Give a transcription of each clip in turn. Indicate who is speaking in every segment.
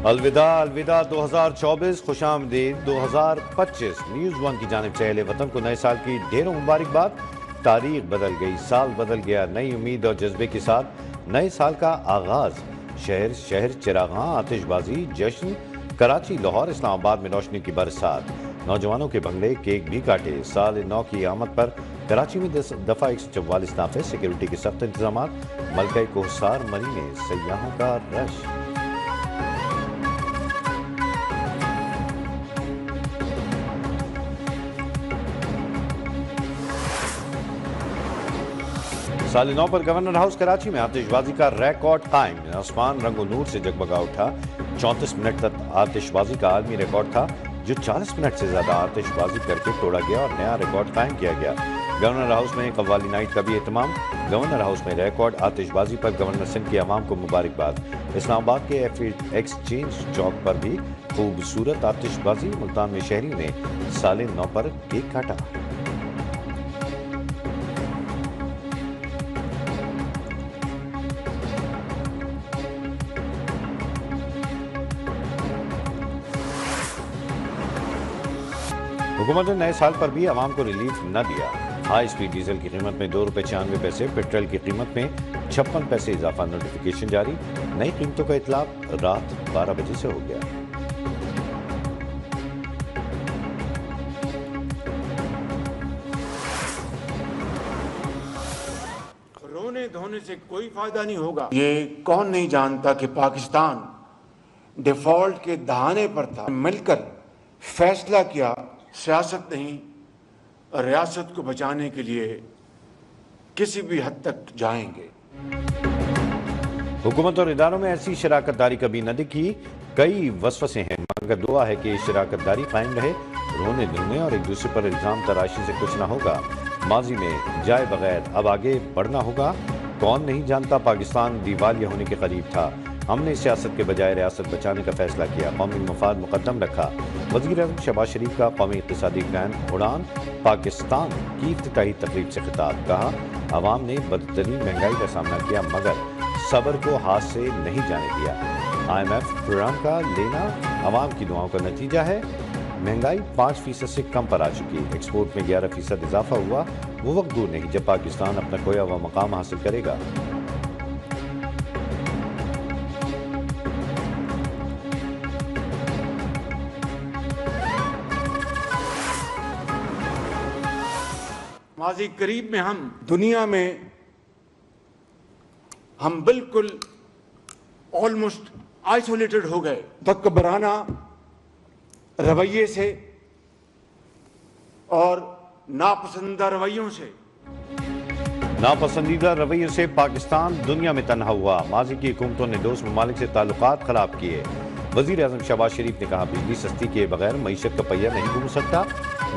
Speaker 1: الوداع الوداع 2024 خوش آمدید 2025 نیوز ون کی جانب سے اہل وطن کو نئے سال کی ڈھیروں مبارکباد۔ تاریخ بدل گئی، سال بدل گیا، نئی امید اور جذبے کے ساتھ نئے سال کا آغاز۔ شہر شہر چراغاں، آتش بازی، جشن۔ کراچی، لاہور، اسلام آباد میں روشنی کی برسات۔ نوجوانوں کے بنگلے، کیک بھی کاٹے۔ سال نو کی آمد پر کراچی میں دفعہ 144 نافذ، سیکیورٹی کے سخت انتظامات۔ ملکہ کوہسار مری میں سیاحوں کا رش۔ سال نو پر گورنر ہاؤس کراچی میں آتش بازی کا ریکارڈ قائم۔ آسمان رنگ و نور سے جگمگا اٹھا۔ 34 منٹ تک آتش بازی کا عالمی ریکارڈ تھا، جو 40 منٹ سے زیادہ آتش بازی کر کے توڑا گیا اور نیا ریکارڈ قائم کیا گیا۔ گورنر ہاؤس میں قوالی نائٹ کا بھی اہتمام۔ گورنر ہاؤس میں ریکارڈ آتش بازی پر گورنر سندھ کی عوام کو مبارکباد۔ اسلام آباد کے ایکسچینج چوک پر بھی خوبصورت آتش بازی۔ ملتان میں شہریوں نے سال نو پر کیک کاٹا۔ حکومت نے نئے سال پر بھی عوام کو ریلیف نہ دیا۔ ہائی سپیڈ ڈیزل کی قیمت میں 2 روپے 96 پیسے، پیٹرول کی قیمت میں 56 پیسے اضافہ۔ نوٹیفیکیشن جاری۔ نئی قیمتوں کا اطلاق رات 12 بجے سے ہو گیا۔
Speaker 2: رونے دھونے سے کوئی فائدہ نہیں ہوگا۔ یہ کون نہیں جانتا کہ پاکستان ڈیفالٹ کے دہانے پر تھا۔ مل کر فیصلہ کیا، سیاست نہیں، ریاست کو بچانے کے لیے کسی بھی حد تک جائیں گے۔
Speaker 1: حکومت اور اداروں میں ایسی شراکت داری کبھی نہ دکھی۔ کئی وسوسے ہیں، مگر دعا ہے کہ یہ شراکت داری قائم رہے۔ رونے دھونے اور ایک دوسرے پر الزام تراشی سے کچھ نہ ہوگا۔ ماضی میں جائے بغیر اب آگے بڑھنا ہوگا۔ کون نہیں جانتا پاکستان دیوالیہ ہونے کے قریب تھا۔ ہم نے سیاست کے بجائے ریاست بچانے کا فیصلہ کیا، قومی مفاد مقدم رکھا۔ وزیر اعظم شہباز شریف کا قومی اقتصادی گرینڈ اڑان پاکستان کی افتتاحی تقریب سے خطاب۔ کہا، عوام نے بدترین مہنگائی کا سامنا کیا، مگر صبر کو ہاتھ سے نہیں جانے دیا۔ IMF پروگرام کا لینا عوام کی دعاؤں کا نتیجہ ہے۔ مہنگائی 5% سے کم پر آ چکی۔ ایکسپورٹ میں 11% اضافہ ہوا۔ وہ وقت دور نہیں جب پاکستان اپنا کھویا ہوا مقام حاصل کرے گا۔
Speaker 2: ماضی قریب میں ہم دنیا میں ہم بالکل آلموسٹ آئسولیٹڈ ہو گئے تکبرانہ رویے سے اور ناپسندیدہ رویوں سے۔
Speaker 1: ناپسندیدہ رویوں سے پاکستان دنیا میں تنہا ہوا۔ ماضی کی حکومتوں نے دوست ممالک سے تعلقات خراب کیے۔ وزیر اعظم شہباز شریف نے کہا، بجلی سستی کیے بغیر معیشت کا پہیہ نہیں گھوم سکتا۔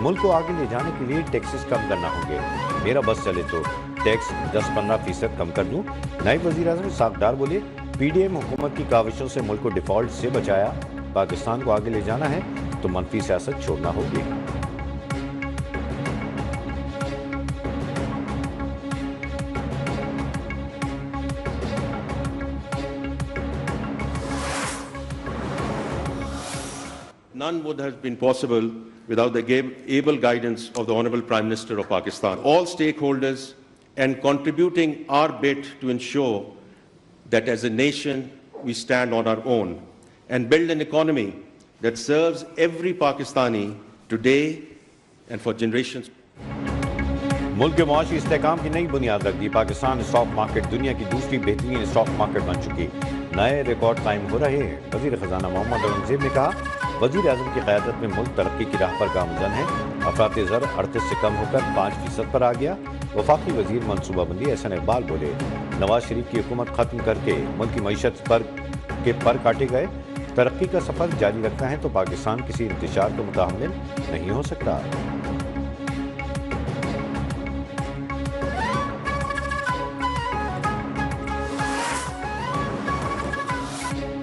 Speaker 1: ملک کو آگے لے جانے کے لیے ٹیکسز کم کرنا ہوں گے۔ میرا بس چلے تو ٹیکس 10-15% کم کر دوں۔ نائب وزیر اعظم اسحاق ڈار بولے، PDM حکومت کی کاوشوں سے ملک کو ڈیفالٹ سے بچایا۔ پاکستان کو آگے لے جانا ہے تو منفی سیاست چھوڑنا ہوگی۔
Speaker 3: None would have been possible without the able guidance of the Honorable Prime Minister of Pakistan. All stakeholders and contributing our bit to ensure that as a nation we stand on our own and build an economy that serves every Pakistani today and for generations.
Speaker 1: ملک کے معاشی استحکام کی نئی بنیاد رکھ دی۔ Pakistan stock market دنیا کی دوسری بہترین اسٹاک مارکیٹ بن چکی۔ نئے ریکارڈ قائم ہو رہے ہیں۔ وزیر خزانہ محمد اورنگزیب نے کہا، وزیر اعظم کی قیادت میں ملک ترقی کی راہ پر گامزن ہے۔ افراط زر 38 سے کم ہو کر 5% پر آ گیا۔ وفاقی وزیر منصوبہ بندی احسن اقبال بولے، نواز شریف کی حکومت ختم کر کے ملک کی معیشت پر کاٹے گئے۔ ترقی کا سفر جاری رکھنا ہے تو پاکستان کسی انتشار کو متحمل نہیں ہو سکتا۔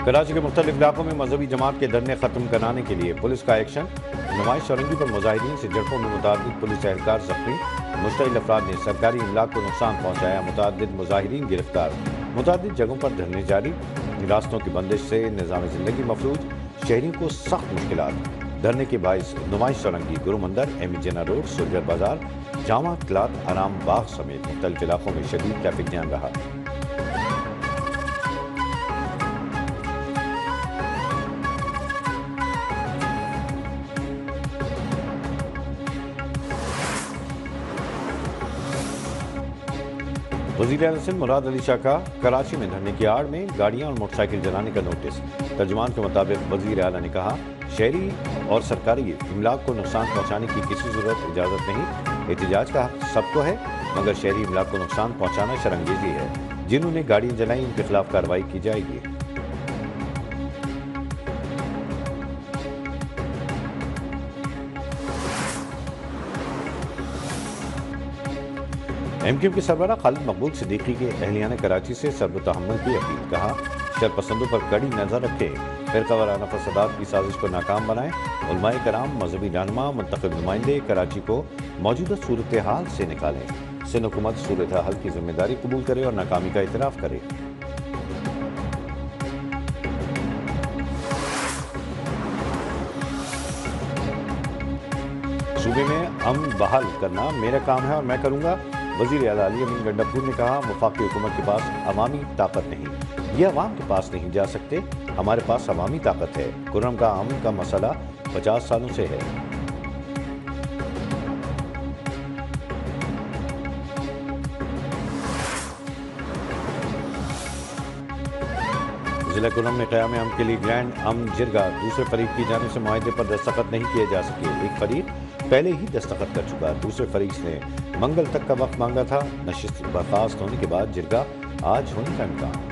Speaker 1: کراچی کے مختلف علاقوں میں مذہبی جماعت کے دھرنے ختم کرانے کے لیے پولیس کا ایکشن۔ نمائش اورنگی پر مظاہرین سے جھڑپوں میں متعدد پولیس اہلکار زخمی۔ مشتعل افراد نے سرکاری املاک کو نقصان پہنچایا، متعدد مظاہرین گرفتار۔ متعدد جگہوں پر دھرنے جاری، راستوں کی بندش سے نظام زندگی مفلوج، شہریوں کو سخت مشکلات۔ دھرنے کے باعث نمائش سرنگی، گرو مندر، ایم جنا روڈ، سولگر بازار، جامع کلاتھ، آرام باغ سمیت مختلف علاقوں میں شدید ٹریفک جام رہا۔ وزیر اعلیٰ سندھ مراد علی شاہ کا کراچی میں دھرنے کی آڑ میں گاڑیاں اور موٹر سائیکل جلانے کا نوٹس۔ ترجمان کے مطابق وزیر اعلیٰ نے کہا، شہری اور سرکاری املاک کو نقصان پہنچانے کی کسی صورت اجازت نہیں۔ احتجاج کا حق سب کو ہے، مگر شہری املاک کو نقصان پہنچانا شرمگیزی ہے۔ جنہوں نے گاڑیاں جلائیں ان کے خلاف کارروائی کی جائے گی۔ ایم کیو کے سربراہ خالد مقبول صدیقی کے اہلیہ نے کراچی سے صبر و تحمل کی اپیل، کہا شرپسندوں پر کڑی نظر رکھیں، فرقہ وارانہ فسادات کی سازش کو ناکام بنائیں۔ علماء کرام، مذہبی رہنما، منتخب نمائندے کراچی کو موجودہ صورتحال سے نکالیں۔ سندھ حکومت صورتحال کی ذمہ داری قبول کرے اور ناکامی کا اعتراف کرے۔ صوبے میں امن بحال کرنا میرا کام ہے اور میں کروں گا، وزیر اعلیٰ علی امین گنڈاپور نے کہا۔ وفاقی حکومت کے پاس عوامی طاقت نہیں، یہ عوام کے پاس نہیں جا سکتے، ہمارے پاس عوامی طاقت ہے۔ کرم کا امن کا مسئلہ 50 سالوں سے ہے۔ ضلع کرم میں قیام امن کے لیے گرینڈ امن جرگہ، دوسرے فریق کی جانب سے معاہدے پر دستخط نہیں کیے جا سکے۔ ایک فریق پہلے ہی دستخط کر چکا، دوسرے فریق نے منگل تک کا وقت مانگا تھا۔ نشست برخاست ہونے کے بعد جرگہ آج ہونے کا امکان۔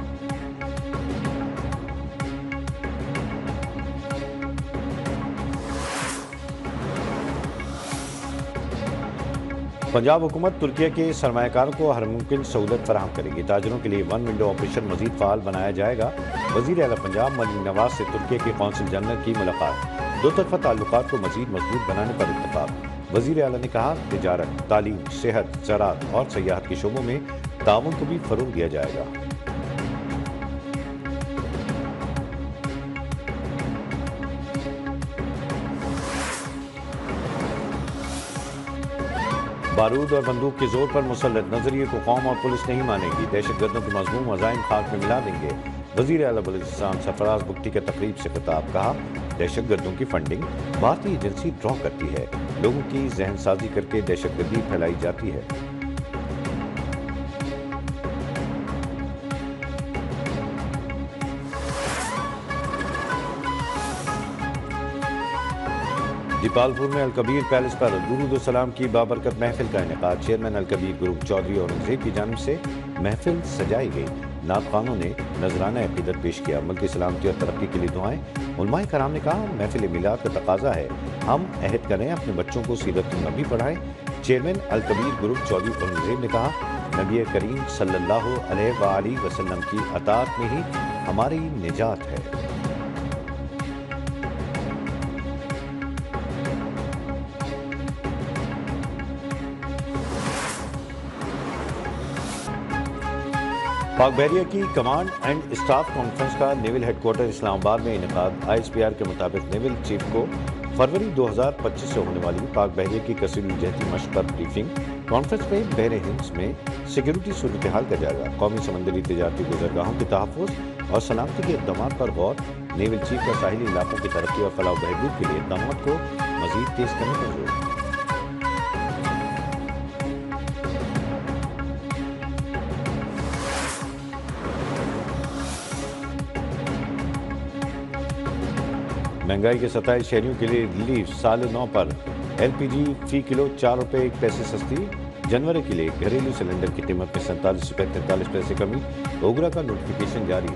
Speaker 1: پنجاب حکومت ترکیہ کے سرمایہ کاروں کو ہر ممکن سہولت فراہم کرے گی۔ تاجروں کے لیے ون ونڈو آپریشن مزید فعال بنایا جائے گا۔ وزیر اعلیٰ پنجاب ملک نواز سے ترکیہ کے قونصل جنرل کی ملاقات، دو طرفہ تعلقات کو مزید مضبوط بنانے پر اتفاق۔ وزیر اعلیٰ نے کہا، تجارت، تعلیم، صحت، زراعت اور سیاحت کے شعبوں میں تعاون کو بھی فروغ دیا جائے گا۔ بارود اور بندوق کے زور پر مسلط نظریے کو قوم اور پولیس نہیں مانے گی، دہشت گردوں کے مضموم عزائم خاک میں ملا دیں گے۔ وزیر اعلیٰ بلوچستان سرفراز بگٹی کا تقریب سے خطاب، کہا دہشت گردوں کی فنڈنگ بھارتی ایجنسی ڈرا کرتی ہے، لوگوں کی ذہن سازی کر کے دہشت گردی پھیلائی جاتی ہے۔ دیپال پور میں الکبیر پیلس پر درود و سلام کی بابرکت محفل کا انعقاد، چیئرمین الکبیر گروپ چودھری اورنگزیب کی جانب سے محفل سجائی گئی۔ نعت خوانوں نے نذرانہ عقیدت پیش کیا، ملکی سلامتی اور ترقی کے لیے دعائیں۔ علماء کرام نے کہا، محفل میلاد کا تقاضا ہے ہم عہد کریں، اپنے بچوں کو سیرت النبی پڑھائیں۔ چیئرمین الکبیر گروپ چودھری اورنگزیب نے کہا، نبی کریم صلی اللہ علیہ وآلہ وسلم کی اطاعت میں ہی ہماری نجات ہے۔ پاک بحریہ کی کمانڈ اینڈ اسٹاف کانفرنس کا نیول ہیڈ کوارٹر اسلام آباد میں انعقاد۔ آئی ایس پی آر کے مطابق نیول چیف کو فروری 2025 سے ہونے والی پاک بحریہ کی کثیر الجہتی مشق پر بریفنگ۔ کانفرنس میں بحر ہند میں سیکیورٹی صورتحال کا جائزہ، قومی سمندری تجارتی گزرگاہوں کے تحفظ اور سلامتی کے اقدامات پر غور۔ نیول چیف کا ساحلی علاقوں کی ترقی اور فلاح و بہبود کے لیے اقدامات کو مزید تیز کرنے پر زور۔ مہنگائی کے 27 شہریوں کے لیے ریلیف، سال 9 پر ایل پی جی فی کلو 4 روپے 1 پیسے سستی۔ جنوری کے لیے گھریلو سلنڈر کی قیمت میں 47 روپے 43 پیسے کمی۔ اوگرا کا نوٹیفیکیشن جاری۔